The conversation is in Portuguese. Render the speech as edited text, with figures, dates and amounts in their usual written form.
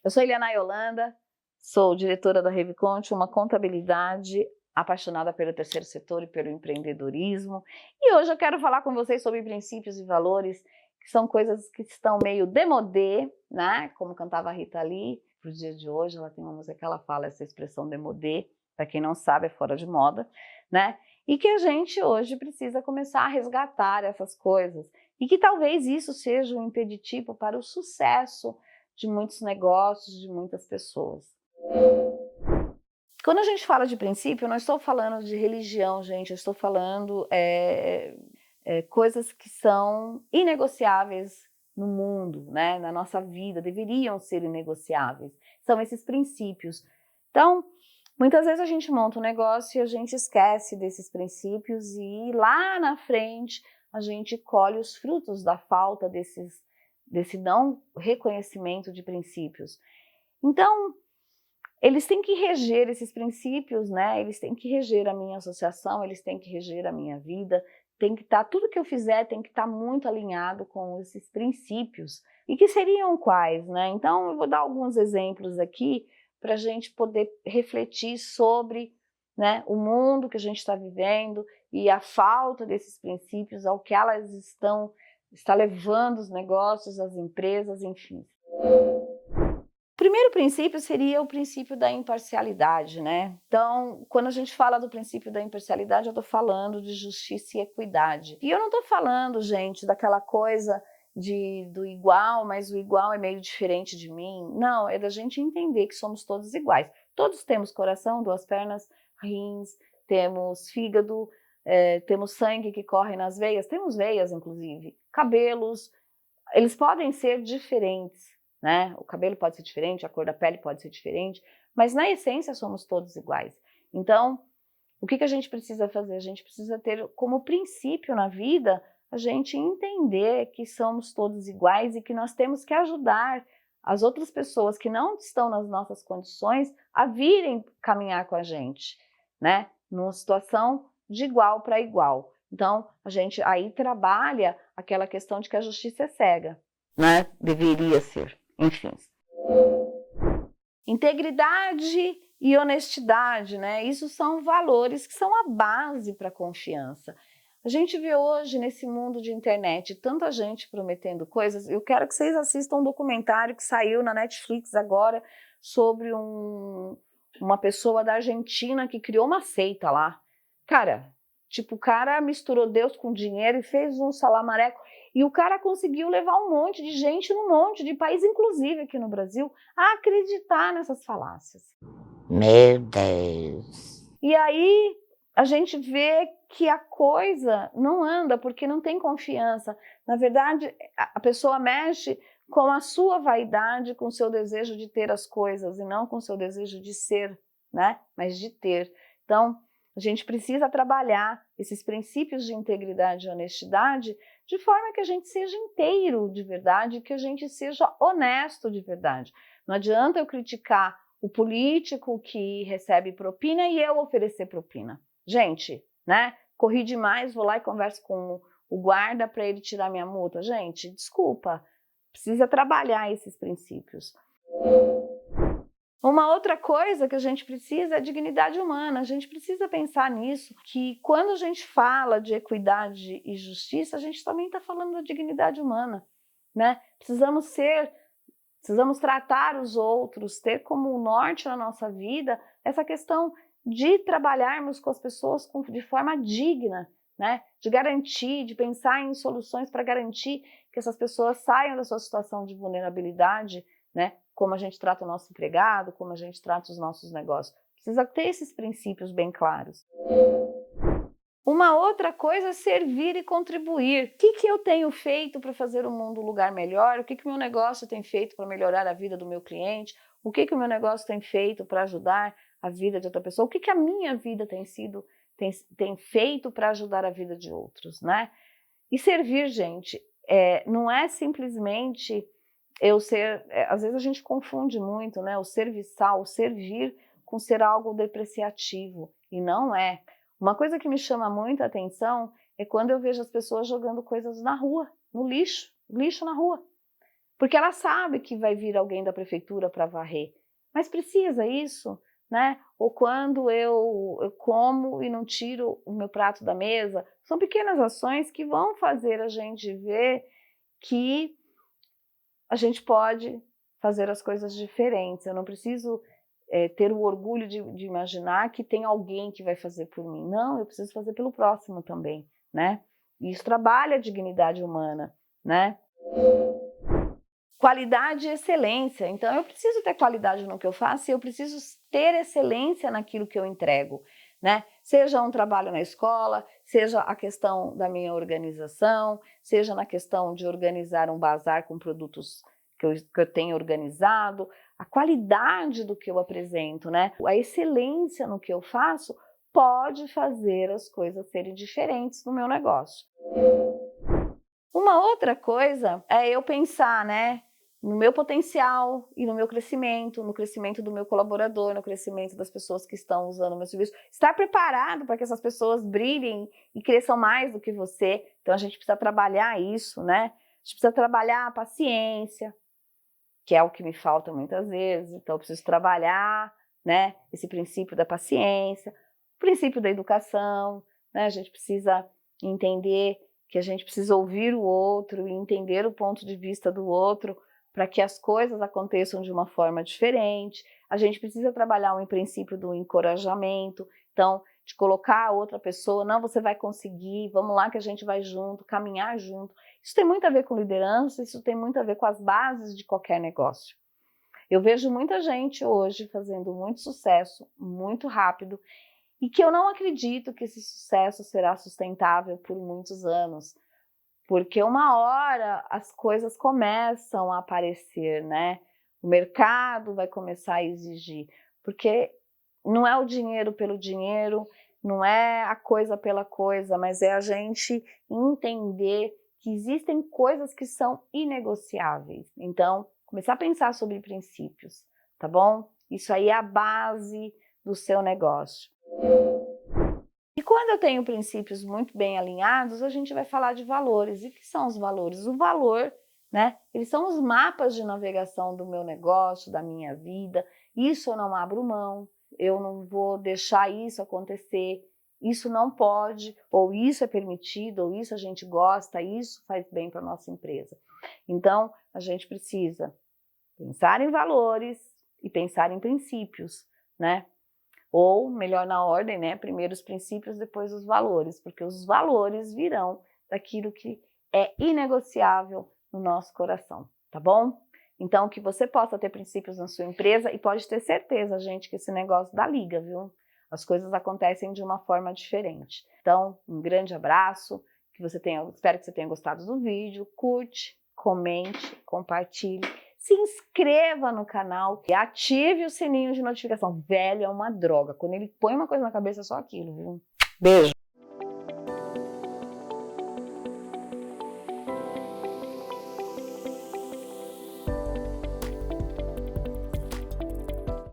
Eu sou Eliana Yolanda, sou diretora da Reviconte, uma contabilidade apaixonada pelo terceiro setor e pelo empreendedorismo. E hoje eu quero falar com vocês sobre princípios e valores, que são coisas que estão meio démodé, né? Como cantava a Rita Lee, para o dia de hoje, ela tem uma música que ela fala essa expressão démodé, para quem não sabe, é fora de moda, né? E que a gente hoje precisa começar a resgatar essas coisas. E que talvez isso seja um impeditivo para o sucesso de muitos negócios, de muitas pessoas. Quando a gente fala de princípio, eu não estou falando de religião, gente, eu estou falando coisas que são inegociáveis no mundo, né? Na nossa vida, deveriam ser inegociáveis. São esses princípios. Então, muitas vezes a gente monta um negócio e a gente esquece desses princípios e lá na frente a gente colhe os frutos da falta desse não reconhecimento de princípios. Então, eles têm que reger esses princípios, né? Eles têm que reger a minha associação, eles têm que reger a minha vida, tem que estar, tudo que eu fizer tem que estar muito alinhado com esses princípios. E que seriam quais, né? Então, eu vou dar alguns exemplos aqui para a gente poder refletir sobre, né, o mundo que a gente está vivendo e a falta desses princípios, ao que elas está levando os negócios, as empresas, enfim. O primeiro princípio seria o princípio da imparcialidade, né? Então, quando a gente fala do princípio da imparcialidade, eu estou falando de justiça e equidade. E eu não estou falando, gente, daquela coisa do igual, mas o igual é meio diferente de mim. Não, é da gente entender que somos todos iguais. Todos temos coração, duas pernas, rins, temos fígado, temos sangue que corre nas veias, temos veias, inclusive, cabelos. Eles podem ser diferentes, né? O cabelo pode ser diferente, a cor da pele pode ser diferente, mas na essência somos todos iguais. Então, o que a gente precisa fazer? A gente precisa ter como princípio na vida a gente entender que somos todos iguais e que nós temos que ajudar as outras pessoas que não estão nas nossas condições a virem caminhar com a gente, né? Numa situação de igual para igual. Então, a gente aí trabalha aquela questão de que a justiça é cega, né? Deveria ser, enfim. Integridade e honestidade, né? Isso são valores que são a base para a confiança. A gente vê hoje nesse mundo de internet tanta gente prometendo coisas. Eu quero que vocês assistam um documentário que saiu na Netflix agora sobre uma pessoa da Argentina que criou uma seita lá. Cara, tipo, o cara misturou Deus com dinheiro e fez um salamareco. E o cara conseguiu levar um monte de gente num monte de país, inclusive aqui no Brasil, a acreditar nessas falácias. Meu Deus. E aí a gente vê que a coisa não anda porque não tem confiança. Na verdade, a pessoa mexe com a sua vaidade, com o seu desejo de ter as coisas e não com o seu desejo de ser, né? Mas de ter. Então, a gente precisa trabalhar esses princípios de integridade e honestidade de forma que a gente seja inteiro de verdade, que a gente seja honesto de verdade. Não adianta eu criticar o político que recebe propina e eu oferecer propina. Gente, né? Corri demais, vou lá e converso com o guarda para ele tirar minha multa. Gente, desculpa, precisa trabalhar esses princípios. Uma outra coisa que a gente precisa é a dignidade humana. A gente precisa pensar nisso, que quando a gente fala de equidade e justiça, a gente também está falando da dignidade humana, né? Precisamos tratar os outros, ter como norte na nossa vida essa questão de trabalharmos com as pessoas de forma digna, né? De garantir, de pensar em soluções para garantir que essas pessoas saiam da sua situação de vulnerabilidade, né? Como a gente trata o nosso empregado, como a gente trata os nossos negócios. Precisa ter esses princípios bem claros. Uma outra coisa é servir e contribuir. O que eu tenho feito para fazer o mundo um lugar melhor? O que o meu negócio tem feito para melhorar a vida do meu cliente? O que o meu negócio tem feito para ajudar a vida de outra pessoa? O que a minha vida tem feito para ajudar a vida de outros, né? E servir, gente, não é simplesmente eu ser... às vezes a gente confunde muito, né? O serviçal, o servir com ser algo depreciativo, e não é. Uma coisa que me chama muita atenção é quando eu vejo as pessoas jogando coisas na rua, no lixo na rua. porque ela sabe que vai vir alguém da prefeitura para varrer. Mas precisa isso, né? Ou quando eu como e não tiro o meu prato da mesa, são pequenas ações que vão fazer a gente ver que a gente pode fazer as coisas diferentes. Eu não preciso ter o orgulho de imaginar que tem alguém que vai fazer por mim. Não, eu preciso fazer pelo próximo também, né? E isso trabalha a dignidade humana, né? Qualidade e excelência. Então, eu preciso ter qualidade no que eu faço e eu preciso ter excelência naquilo que eu entrego, né? Seja um trabalho na escola, seja a questão da minha organização, seja na questão de organizar um bazar com produtos que eu tenho organizado, a qualidade do que eu apresento, né? A excelência no que eu faço pode fazer as coisas serem diferentes no meu negócio. Uma outra coisa é eu pensar, né, no meu potencial e no meu crescimento, no crescimento do meu colaborador, no crescimento das pessoas que estão usando o meu serviço. Estar preparado para que essas pessoas brilhem e cresçam mais do que você. Então a gente precisa trabalhar isso, né? A gente precisa trabalhar a paciência, que é o que me falta muitas vezes. Então eu preciso trabalhar, né, esse princípio da paciência, o princípio da educação, né? A gente precisa entender que a gente precisa ouvir o outro e entender o ponto de vista do outro para que as coisas aconteçam de uma forma diferente. A gente precisa trabalhar o princípio do encorajamento, então, de colocar a outra pessoa, não, você vai conseguir, vamos lá que a gente vai junto, caminhar junto. Isso tem muito a ver com liderança, isso tem muito a ver com as bases de qualquer negócio. Eu vejo muita gente hoje fazendo muito sucesso, muito rápido, e que eu não acredito que esse sucesso será sustentável por muitos anos, porque uma hora as coisas começam a aparecer, né? O mercado vai começar a exigir, porque não é o dinheiro pelo dinheiro, não é a coisa pela coisa, mas é a gente entender que existem coisas que são inegociáveis. Então, começar a pensar sobre princípios, tá bom? Isso aí é a base do seu negócio. E quando eu tenho princípios muito bem alinhados, a gente vai falar de valores. E o que são os valores? O valor, né? Eles são os mapas de navegação do meu negócio, da minha vida. Isso eu não abro mão, eu não vou deixar isso acontecer. Isso não pode, ou isso é permitido, ou isso a gente gosta, isso faz bem para a nossa empresa. Então, a gente precisa pensar em valores e pensar em princípios, né? Ou, melhor na ordem, né? Primeiro os princípios, depois os valores, porque os valores virão daquilo que é inegociável no nosso coração, tá bom? Então, que você possa ter princípios na sua empresa e pode ter certeza, gente, que esse negócio dá liga, viu? As coisas acontecem de uma forma diferente. Então, um grande abraço, espero que você tenha gostado do vídeo, curte, comente, compartilhe. Se inscreva no canal e ative o sininho de notificação. Velho é uma droga. Quando ele põe uma coisa na cabeça, é só aquilo, viu? Beijo!